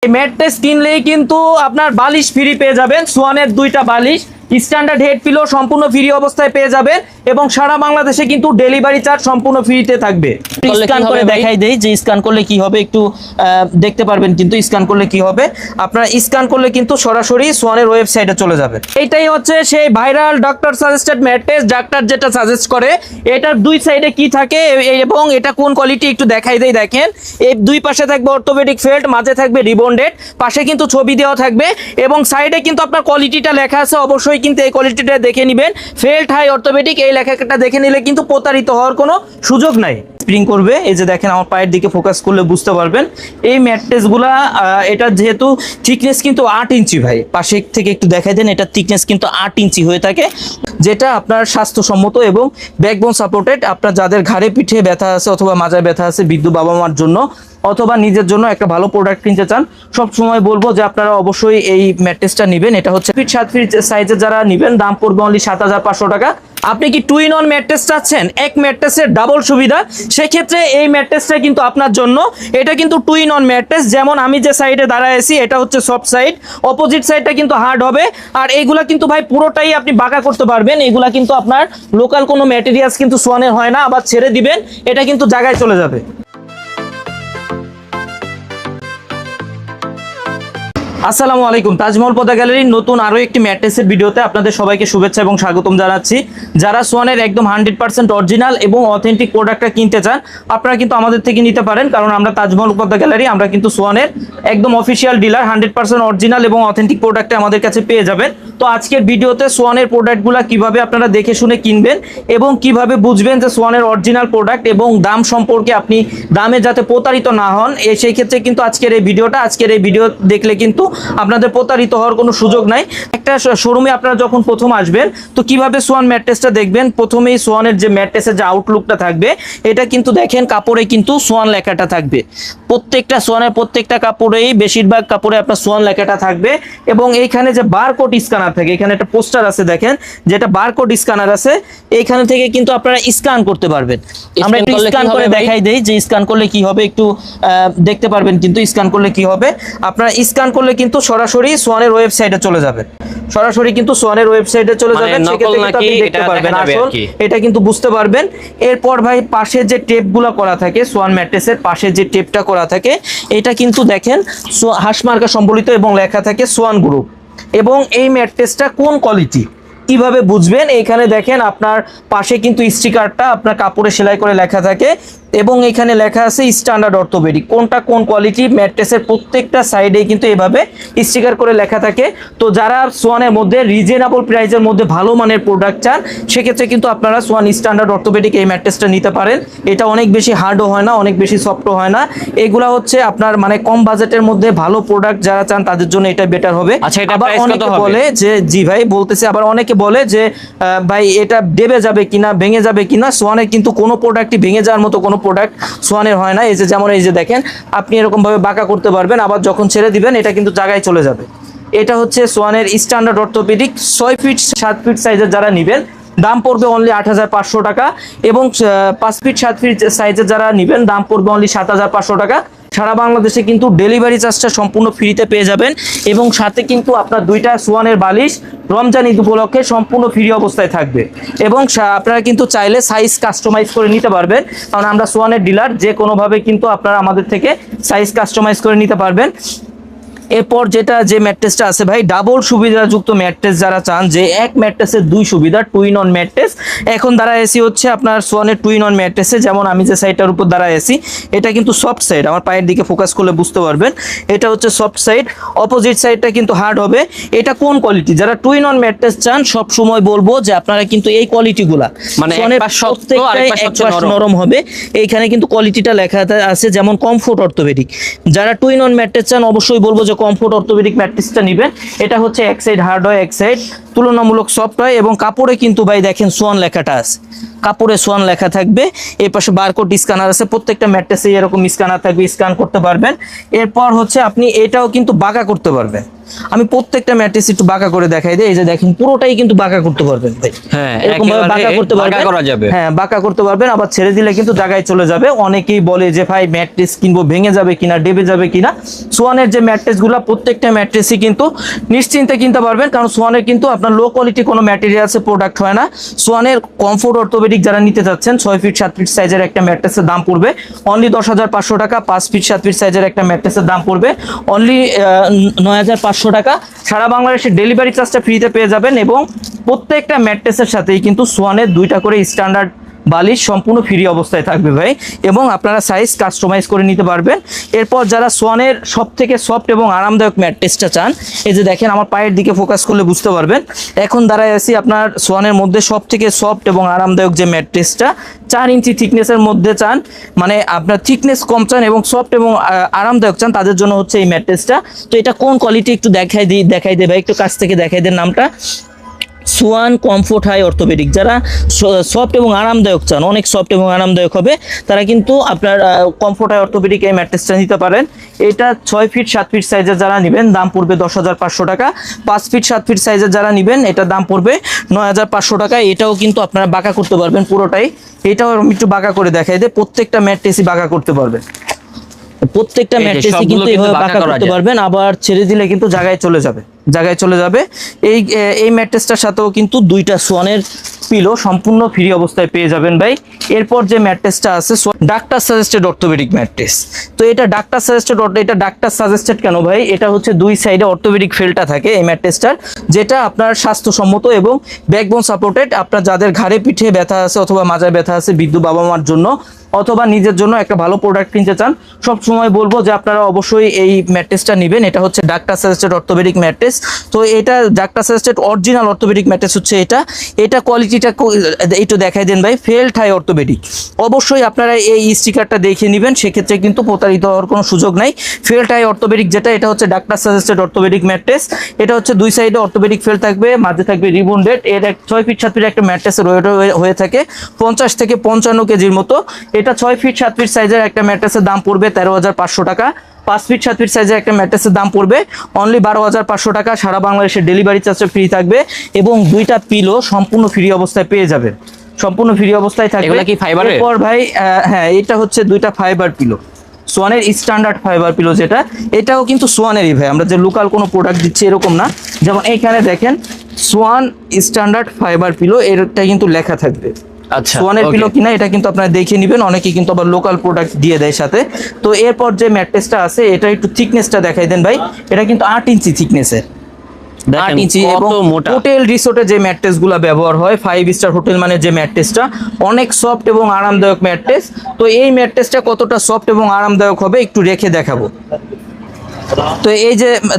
এই ম্যাট্রেস কিনলেই কিন্তু আপনার বালিশ ফ্রি পেয়ে যাবেন। সোয়ানের 2টা বালিশ স্ট্যান্ডার্ড হেড পিলো সম্পূর্ণ ফ্রি অবস্থায় পেয়ে যাবেন এবং সারা বাংলাদেশে কিন্তু ডেলিভারি চার্জ সম্পূর্ণ ফ্রিতে থাকবে। স্ক্যান করে দেখাই দেই যে স্ক্যান করলে কি হবে, একটু দেখতে পারবেন। কিন্তু স্ক্যান করলে কি হবে, আপনারা স্ক্যান করলে কিন্তু সরাসরি সোয়ানের ওয়েবসাইটে চলে যাবেন। এইটাই হচ্ছে সেই viral doctor suggested mattress. Doctor যেটা সাজেস্ট করে এটার দুই সাইডে কি থাকে এবং এটা কোন কোয়ালিটি একটু দেখাই দেই। দেখেন এই দুই পাশে থাকবে অর্থোপেডিক ফেল্ট, মাঝে থাকবে রিবন্ডেড, পাশে কিন্তু ছবি দেওয়া থাকবে এবং সাইডে কিন্তু আপনার কোয়ালিটিটা লেখা আছে। অবশ্যই কিন্তু এই কোয়ালিটিটা দেখে নেবেন। ফেল্ট হাই অর্থোপেডিক এই লেখাটা দেখে নিলে কিন্তু প্রতারিত হওয়ার কোনো সুযোগ নাই। স্প্রিং করবে, এই যে দেখেন আমার পায়ের দিকে ফোকাস করলে বুঝতে পারবেন। এই ম্যাট্রেসগুলা এটা যেহেতু থিকনেস কিন্তু 8 ইঞ্চি ভাই, পাশে থেকে একটু দেখাই দেন, এটা থিকনেস কিন্তু 8 ইঞ্চি হয়ে থাকে, যেটা আপনার স্বাস্থ্যসম্মত এবং ব্যাকবোন সাপোর্টেড। আপনার যাদের ঘাড়ে পিঠে ব্যথা আছে অথবা মাজায় ব্যথা আছে, বৃদ্ধ বাবা মার জন্য অথবা নিজের জন্য একটা ভালো প্রোডাক্ট কিনতে চান, সব সময় বলবো যে আপনারা অবশ্যই এই ম্যাট্রেসটা নেবেন। এটা হচ্ছে 7 ফিট সাইজের যারা নেবেন দাম পড়বে অনলি 7,500 টাকা। আপনি কি 2 in 1 ম্যাট্রেস চাচ্ছেন, এক ম্যাট্রেসের ডাবল সুবিধা, সেক্ষেত্রে এই ম্যাট্রেসটা কিন্তু আপনার জন্য। এটা কিন্তু 2 in 1 ম্যাট্রেস। যেমন আমি যে সাইডে দাঁড়ায় আছি এটা হচ্ছে সফট সাইড, অপোজিট সাইডটা কিন্তু হার্ড হবে। আর এইগুলা কিন্তু ভাই পুরোটাই আপনি বাঁকা করতে পারবেন। এগুলা কিন্তু আপনার লোকাল কোনো ম্যাটেরিয়ালস কিন্তু সোয়ানের হয় না, আবার ছেড়ে দিবেন এটা কিন্তু জায়গায় চলে যাবে। আসসালামু আলাইকুম, তাজমহল পদ্মা গ্যালারির নতুন আরো একটি ম্যাট্রেসের ভিডিওতে আপনাদের সবাইকে শুভেচ্ছা এবং স্বাগতম জানাচ্ছি। যারা সোয়ানের একদম 100% অরিজিনাল এবং অথেন্টিক প্রোডাক্টটা কিনতে চান, আপনারা কিন্তু আমাদের থেকে নিতে পারেন। কারণ আমরা তাজমহল পদ্মা গ্যালারি, আমরা কিন্তু সোয়ানের একদম অফিসিয়াল ডিলার। 100% অরিজিনাল এবং অথেন্টিক প্রোডাক্টটা আমাদের কাছে পেয়ে যাবেন। তো আজকের ভিডিওতে সোয়ানের প্রোডাক্টগুলো কিভাবে আপনারা দেখে শুনে কিনবেন এবং কিভাবে বুঝবেন যে সোয়ানের অরিজিনাল প্রোডাক্ট এবং দাম সম্পর্কে আপনি দামে যাতে প্রতারিত না হন, সেই ক্ষেত্রে কিন্তু আজকের এই ভিডিও দেখলে কিন্তু আপনাদের প্রতারিত হওয়ার কোনো সুযোগ নাই। একটা শোরুমে আপনারা যখন প্রথম আসবেন তো কিভাবে সোয়ান ম্যাট্রেসটা দেখবেন, প্রথমেই সোয়ানের যে ম্যাট্রেসের যে আউটলুকটা থাকবে এটা কিন্তু দেখেন কাপড়ে কিন্তু সোয়ান লেখাটা থাকবে। প্রত্যেকটা সোয়ানের প্রত্যেকটা কাপড়েই, বেশিরভাগ কাপড়ে আপনার সোয়ান লেখাটা থাকবে এবং এইখানে যে বারকোড স্ক্যানার থাকে, এখানে একটা পোস্টার আছে দেখেন, যেটা বারকোড স্ক্যানার আছে, এইখানে থেকে কিন্তু আপনারা স্ক্যান করতে পারবেন। আমরা একটু স্ক্যান করে দেখাই দেই যে স্ক্যান করলে কি হবে, একটু দেখতে পারবেন। কিন্তু স্ক্যান করলে কি হবে, আপনারা স্ক্যান করলে কিন্তু সরাসরি সোয়ানের ওয়েবসাইটে চলে যাবে। সরাসরি কিন্তু সোয়ানের ওয়েবসাইটে চলে যাবেন, সেক্ষেত্রে কিন্তু আপনি দেখতে পারবেন আসল এটা কিন্তু বুঝতে পারবেন। এরপর ভাই পাশে যে টেপগুলো করা থাকে, সোয়ান ম্যাট্রেসের পাশে যে টেপটা করা থাকে এটা কিন্তু দেখেন হাঁসমার্কা সম্বলিত এবং লেখা থাকে সোয়ান গ্রুপ। এবং এই ম্যাট্রেসটা কোন কোয়ালিটি কিভাবে বুঝবেন, এইখানে দেখেন আপনার পাশে কিন্তু স্টিকারটা আপনার কাপড়ে সেলাই করে লেখা থাকে এবং এখানে লেখা আছে স্ট্যান্ডার্ড অর্থোপেডিক। কোনটা কোন কোয়ালিটি, ম্যাট্রেসের প্রত্যেকটা সাইডে কিন্তু এভাবে স্টিকার করে লেখা থাকে। তো যারা সোয়ানের মধ্যে রিজনেবল প্রাইসের মধ্যে ভালো মানের প্রোডাক্ট চান, সেক্ষেত্রে কিন্তু আপনারা সোয়ান স্ট্যান্ডার্ড অর্থোপেডিক এই ম্যাট্রেসটা নিতে পারেন। এটা অনেক বেশি হার্ডও হয় না, অনেক বেশি সফটও হয় না। এগুলা হচ্ছে আপনার মানে কম বাজেটের মধ্যে ভালো প্রোডাক্ট যারা চান তাদের জন্য এটা বেটার হবে। আচ্ছা, এটা আবার অনেকে বলে যে জি ভাই বলতেছে, আবার অনেকে বলে যে ভাই এটা দেবে যাবে কিনা, ভেঙে যাবে কিনা। সোয়ানের কিন্তু কোনো প্রোডাক্টই ভেঙে যাওয়ার মতো কোনো প্রোডাক্ট সোয়ানের হয় না। এই যে যেমন এই যে দেখেন, আপনি এরকম ভাবে বাঁকা করতে পারবেন, আবার যখন ছেড়ে দিবেন এটা কিন্তু জায়গায় চলে যাবে। এটা হচ্ছে সোয়ানের স্ট্যান্ডার্ড অর্থোপেডিক 6 ফিট 7 ফিট সাইজের যারা নেবেন দাম পড়বে অনলি 8,500 টাকা এবং 5 ফিট 7 ফিট সাইজের যারা নেবেন দাম পড়বে অনলি 7,500 টাকা। সারা বাংলাদেশে কিন্তু ডেলিভারি চার্জটা সম্পূর্ণ ফ্রিতে পেয়ে যাবেন এবং সাথে কিন্তু আপনার 2টা সোয়ানের বালিশ রমজান ঈদ উপলক্ষে সম্পূর্ণ ফ্রি অবস্থায় থাকবে। এবং আপনারা কিন্তু চাইলে সাইজ কাস্টমাইজ করে নিতে পারবেন, কারণ আমরা সোয়ানের ডিলার, যে কোনোভাবে কিন্তু আপনারা আমাদের থেকে সাইজ কাস্টমাইজ করে নিতে পারবেন। এরপর যে ম্যাট্রেসটা আছে ভাই, ডাবল সুবিধাযুক্ত ম্যাট্রেস যারা চান, যে এক ম্যাট্রেসের 2 সুবিধা, 2 in 1 ম্যাট্রেস। এখন দাঁড়ায় এসি হচ্ছে আপনার সোয়ানের 2 in 1 ম্যাট্রেসে। যেমন আমি যে সাইডটার উপর দাঁড়ায় এসি এটা কিন্তু সফট সাইড, আমার পায়ের দিকে ফোকাস করলে বুঝতে পারবেন এটা হচ্ছে সফট সাইড, অপোজিট সাইডটা কিন্তু হার্ড হবে। এটা কোন কোয়ালিটি, যারা 2 in 1 ম্যাট্রেস চান সব সময় বলবো যে আপনারা কিন্তু এই কোয়ালিটিগুলা, মানে প্রত্যেকটাই নরম হবে। এইখানে কিন্তু কোয়ালিটিটা লেখা আছে, যেমন কমফোর্ট অর্থোপেডিক। যারা 2 in 1 ম্যাট্রেস চান অবশ্যই বলবো যে কমফোর্ট অর্থোপেডিক ম্যাট্রেসটা নেবেন। এটা হচ্ছে এক সাইড হার্ড হয়, এক সাইড তুলনামূলক সফট হয় এবং কাপড়ে কিন্তু ভাই দেখেন সোয়ান লেখাটা আছে। কাপড়ে সোয়ান লেখা থাকবে। এই পাশে বারকোড স্ক্যানার আছে, প্রত্যেকটা ম্যাট্রেসে এরকম স্ক্যানার থাকবে, স্ক্যান করতে পারবেন। এরপর হচ্ছে আপনি এটাও কিন্তু বাঁকা করতে পারবেন। আমি প্রত্যেকটা ম্যাট্রেস একটু বাঁকা করে দেখাই দিই। এই যে দেখেন পুরোটাই কিন্তু বাঁকা করতে পারবেন ভাই। হ্যাঁ, এরকম ভাবে বাঁকা করতে পারবেন, করা যাবে। হ্যাঁ বাঁকা করতে পারবেন, আবার ছেড়ে দিলে কিন্তু জায়গায় চলে যাবে। অনেকেই বলে যে ভাই ম্যাট্রেস কিনবো ভেঙে যাবে কিনা, ডেবে যাবে কিনা। সোয়ানের যে ম্যাট্রেসগুলো প্রত্যেকটা ম্যাট্রেসই কিন্তু নিশ্চিন্তে কিনতে পারবেন, কারণ সোয়ানের কিন্তু আপনার লো কোয়ালিটি কোনো ম্যাটেরিয়ালসে প্রোডাক্ট হয় না। সোয়ানের কমফোর্ট অর্থোপেডিক যারা নিতে যাচ্ছেন 6 ফিট 7 ফিট সাইজের একটা ম্যাট্রেসের দাম পড়বে অনলি 10,500 টাকা। 5 ফিট 7 ফিট সাইজের একটা ম্যাট্রেসের দাম পড়বে অনলি 9,500 টাকা। সারা বাংলাদেশে ডেলিভারি চার্জটা ফ্রিতে পেয়ে যাবেন, এবং প্রত্যেকটা ম্যাট্রেসের সাথেই কিন্তু সোয়ানের 2টা করে স্ট্যান্ডার্ড বালিশ সম্পূর্ণ ফ্রি অবস্থায় থাকবে ভাই, এবং আপনারা সাইজ কাস্টমাইজ করে নিতে পারবেন। এরপর যারা সোয়ানের সব থেকে সফট এবং আরামদায়ক ম্যাট্রেসটা চান, এই যে দেখেন আমার পায়ের দিকে ফোকাস করলে বুঝতে পারবেন। এখন দাঁড়ায় আছি আপনার সোয়ানের মধ্যে সব থেকে সফট এবং আরামদায়ক যে ম্যাট্রেসটা 4 ইঞ্চি থিকনেসের মধ্যে চান, মানে আপনার থিকনেস কম চান এবং সফট এবং আরামদায়ক চান, তাদের জন্য হচ্ছে এই ম্যাট্রেসটা। তো এটা কোন কোয়ালিটি একটু দেখাই দে ভাই, একটু কাছ থেকে দেখাই দেন নামটা। Swan comfort high orthopedic. যারা সফট এবং আরামদায়ক চান, অনেক সফট এবং আরামদায়ক হবে, তারা কিন্তু আপনার কমফোর্ট হাই অর্থোপেডিক এই ম্যাট্রেসটা নিতে পারেন। এটা 6 ফিট 7 ফিট সাইজের যারা নেবেন দাম পড়বে 10,500 টাকা। 5 ফিট 7 ফিট সাইজের যারা নেবেন এটার দাম পড়বে 9,500 টাকা। এটাও কিন্তু আপনারা বাঁকা করতে পারবেন পুরোটাই। এটাও একটু বাঁকা করে দেখাই দেয়, প্রত্যেকটা ম্যাট্রেসই বাঁকা করতে পারবেন, প্রত্যেকটা ম্যাট্রেসই কিন্তু এইভাবে বাঁকা করতে পারবেন, আবার ছেড়ে দিলে কিন্তু জায়গায় চলে যাবে। এই ম্যাট্রেসটার সাথেও কিন্তু 2টা সোয়ানের পিলো সম্পূর্ণ ফ্রি অবস্থায় পেয়ে যাবেন ভাই। এরপর যে ম্যাট্রেসটা আছে ডাক্তার সাজেস্টেড অর্থোপেডিক ম্যাট্রেস। তো এটা ডাক্তার সাজেস্টেড কেন ভাই? এটা হচ্ছে 2 সাইডে অর্থোপেডিক ফেলটা থাকে এই ম্যাট্রেসটার, যেটা আপনার স্বাস্থ্যসম্মত এবং ব্যাকবোন সাপোর্টেড। আপনার যাদের ঘাড়ে পিঠে ব্যথা আছে অথবা মাজায় ব্যথা আছে, বৃদ্ধ বাবা মার জন্য অথবা নিজের জন্য একটা ভালো প্রোডাক্ট কিনতে চান, সব সময় বলবো যে আপনারা অবশ্যই এই ম্যাট্রেসটা নেবেন। এটা হচ্ছে ডাক্তার সাজেস্টেড অর্থোপেডিক ম্যাট্রেস। তো এটা doctor suggested original orthopaedic mattress হচ্ছে এটা কোয়ালিটিটা একটু দেখাই দেন ভাই। ফেল্ট হাই অর্থোপেডিক, অবশ্যই আপনারা এই স্টিকারটা দেখে নেবেন, সেক্ষেত্রে কিন্তু প্রতারিত হওয়ার কোনো সুযোগ নাই। ফেল্ট হাই অর্থোপেডিক যেটা, এটা হচ্ছে ডাক্তার সাজেস্টেড অর্থোপেডিক ম্যাট্রেস। এটা হচ্ছে 2 সাইডে অর্থোপেডিক ফেল থাকবে, মাঝে থাকবে রিবন্ডেড। এর 6 ফিট 7 ফিট একটা ম্যাট্রেসের ওয়েট হয়ে থাকে 50 থেকে 55 কেজির মতো। এটা 6 ফিট 7 ফিট সাইজের একটা ম্যাট্রেসের দাম পড়বে 13,500 টাকা। 5 ফিট 7 ফিট সাইজের একটা ম্যাট্রেসের দাম পড়বে অনলি 12,500 টাকা। সারা বাংলাদেশে ডেলিভারি চার্জটা ফ্রি থাকবে, এবং 2টা পিলো সম্পূর্ণ ফ্রি অবস্থায় পেয়ে যাবেন, সম্পূর্ণ ফ্রি অবস্থায় থাকবে। এগুলা কি ফাইবারের? এরপর ভাই হ্যাঁ, এটা হচ্ছে 2টা ফাইবার পিলো, সোয়ানের স্ট্যান্ডার্ড ফাইবার পিলো যেটা, এটাও কিন্তু সোয়ানেরই ভাই, আমরা যে লোকাল কোনো প্রোডাক্ট দিচ্ছি এরকম না। যেমন এইখানে দেখেন সোয়ান স্ট্যান্ডার্ড ফাইবার পিলো, এটা কিন্তু লেখা থাকবে। আচ্ছা, সোয়ানের পিলো কিনা এটা কিন্তু আপনারা দেখে নেবেন, অনেকে কিন্তু আবার লোকাল প্রোডাক্ট দিয়ে দেয় সাথে। তো এরপর যে ম্যাট্রেসটা আছে এটা একটু থিকনেসটা দেখাই দেন ভাই। এটা কিন্তু 8 ইঞ্চি থিকনেসের, 8 ইঞ্চি, এবং হোটেল রিসোর্টে যে ম্যাট্রেসগুলো ব্যবহার হয়, 5 স্টার হোটেল মানে যে ম্যাট্রেসটা, অনেক সফট এবং আরামদায়ক ম্যাট্রেস। তো এই ম্যাট্রেসটা কতটা সফট এবং আরামদায়ক হবে একটু রেখে দেখাবো।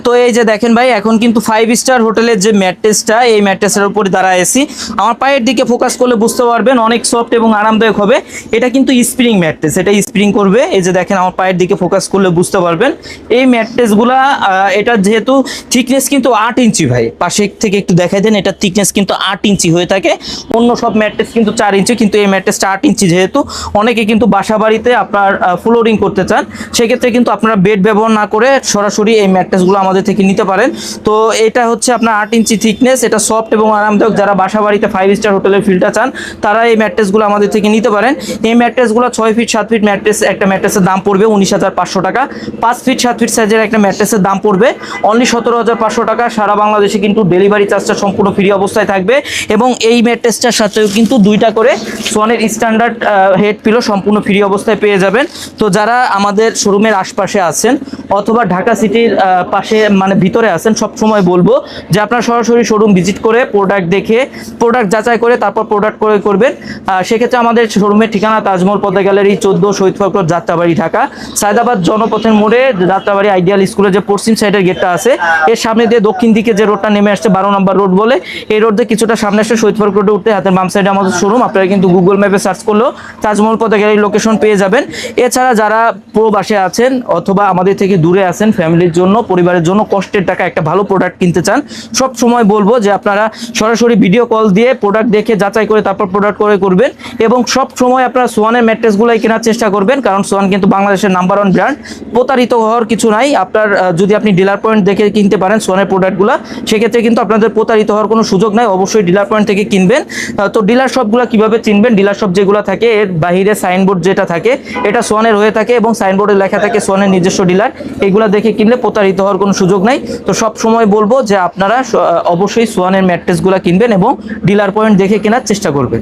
তো এই যে দেখেন ভাই, এখন কিন্তু 5 স্টার হোটেলের যে ম্যাট্রেসটা, এই ম্যাট্রেসের উপরে দাঁড়ায় আছি। আমার পায়ের দিকে ফোকাস করলে বুঝতে পারবেন অনেক সফট এবং আরামদায়ক হবে। এটা কিন্তু স্প্রিং ম্যাট্রেস, এটা স্প্রিং করবে। এই যে দেখেন আমার পায়ের দিকে ফোকাস করলে বুঝতে পারবেন এই ম্যাট্রেসগুলা, এটা যেহেতু থিকনেস কিন্তু 8 ইঞ্চি ভাই, পাশে থেকে একটু দেখাই দেন, এটা থিকনেস কিন্তু 8 ইঞ্চি হয়ে থাকে। অন্য সব ম্যাট্রেস কিন্তু 4 ইঞ্চি, কিন্তু এই ম্যাট্রেসটা 8 ইঞ্চি। যেহেতু অনেকে কিন্তু বাসা বাড়িতে আপনার ফ্লোরিং করতে চান, সেক্ষেত্রে কিন্তু আপনারা বেড ব্যবহার না করে সরাসরি এই ম্যাট্রেসগুলো আমাদের থেকে নিতে পারেন। তো এটা হচ্ছে আপনার 8 ইঞ্চি থিকনেস, এটা সফট এবং আরামদায়ক। যারা বাসা বাড়িতে 5 স্টার হোটেলের ফিলটা চান, তারা এই ম্যাট্রেসগুলো আমাদের থেকে নিতে পারেন। এই ম্যাট্রেসগুলো 6 ফিট 7 ফিট ম্যাট্রেস, একটা ম্যাট্রেসের দাম পড়বে 19,500 টাকা। 5 ফিট 7 ফিট সাইজের একটা ম্যাট্রেসের দাম পড়বে অনলি 17,500 টাকা। সারা বাংলাদেশে কিন্তু ডেলিভারি চার্জটা সম্পূর্ণ ফ্রি অবস্থায় থাকবে, এবং এই ম্যাট্রেসটার সাথেও কিন্তু 2টা করে সোয়ানের স্ট্যান্ডার্ড হেড পিলো সম্পূর্ণ ফ্রি অবস্থায় পেয়ে যাবেন। তো যারা আমাদের শোরুমের আশপাশে আছেন অথবা ঢাকা সিটির পাশে মানে ভিতরে আছেন, সব সময় বলবো যে আপনারা সরাসরি শোরুম ভিজিট করে প্রোডাক্ট দেখে, প্রোডাক্ট যাচাই করে তারপর প্রোডাক্ট করে করবেন। সেক্ষেত্রে আমাদের শোরুমের ঠিকানা তাজমহল পদ্মা গ্যালারি 14 শহীদ ফখর যাত্রাবাড়ি ঢাকা। সায়দাবাদ জনপথের মোড়ে যাত্রাবাড়ি আইডিয়াল স্কুলের যে পশ্চিম সাইডের গেটটা আছে, এর সামনে দিয়ে দক্ষিণ দিকে যে রোডটা নেমে আসছে 12 নম্বর রোড বলে, এই রোড দিয়ে কিছুটা সামনে আসে শহীদ ফখর রোডে উঠতে হাতের বাম সাইডে আমাদের শোরুম। আপনারা কিন্তু গুগল ম্যাপে সার্চ করলেও তাজমহল পদ্মা গ্যালারি লোকেশন পেয়ে যাবেন। এছাড়া যারা প্রবাসে আছেন অথবা আমাদের থেকে দূরে আছেন, ফ্যামিলির জন্য, পরিবারের জন্য কষ্টের টাকা একটা ভালো প্রোডাক্ট কিনতে চান, সব সময় বলবো যে আপনারা সরাসরি ভিডিও কল দিয়ে প্রোডাক্ট দেখে যাচাই করে তারপর প্রোডাক্ট করে করবেন। এবং সব সময় আপনারা সোয়ানের ম্যাট্রেসগুলাই কেনার চেষ্টা করবেন, কারণ সোয়ান কিন্তু বাংলাদেশের নাম্বার 1 ব্র্যান্ড। প্রতারিত হওয়ার কিছু নাই। আপনার যদি আপনি ডিলার পয়েন্ট দেখে কিনতে পারেন সোয়ানের প্রোডাক্টগুলো, সেক্ষেত্রে কিন্তু আপনাদের প্রতারিত হওয়ার কোনো সুযোগ নাই। অবশ্যই ডিলার পয়েন্ট থেকে কিনবেন। তো ডিলার শপগুলো কিভাবে চিনবেন? ডিলার শপ যেগুলো থাকে এর বাইরে সাইনবোর্ড যেটা থাকে এটা সোয়ানের হয়ে থাকে এবং সাইনবোর্ডে লেখা থাকে সোয়ানের নিজস্ব ডিলার। এগুলা দেখে কিনলে প্রতারিত হওয়ার কোনো সুযোগ নাই। তো সব সময় বলবো যে আপনারা অবশ্যই সোয়ানের ম্যাট্রেসগুলো কিনবেন এবং ডিলার পয়েন্ট দেখে কেনার চেষ্টা করবেন।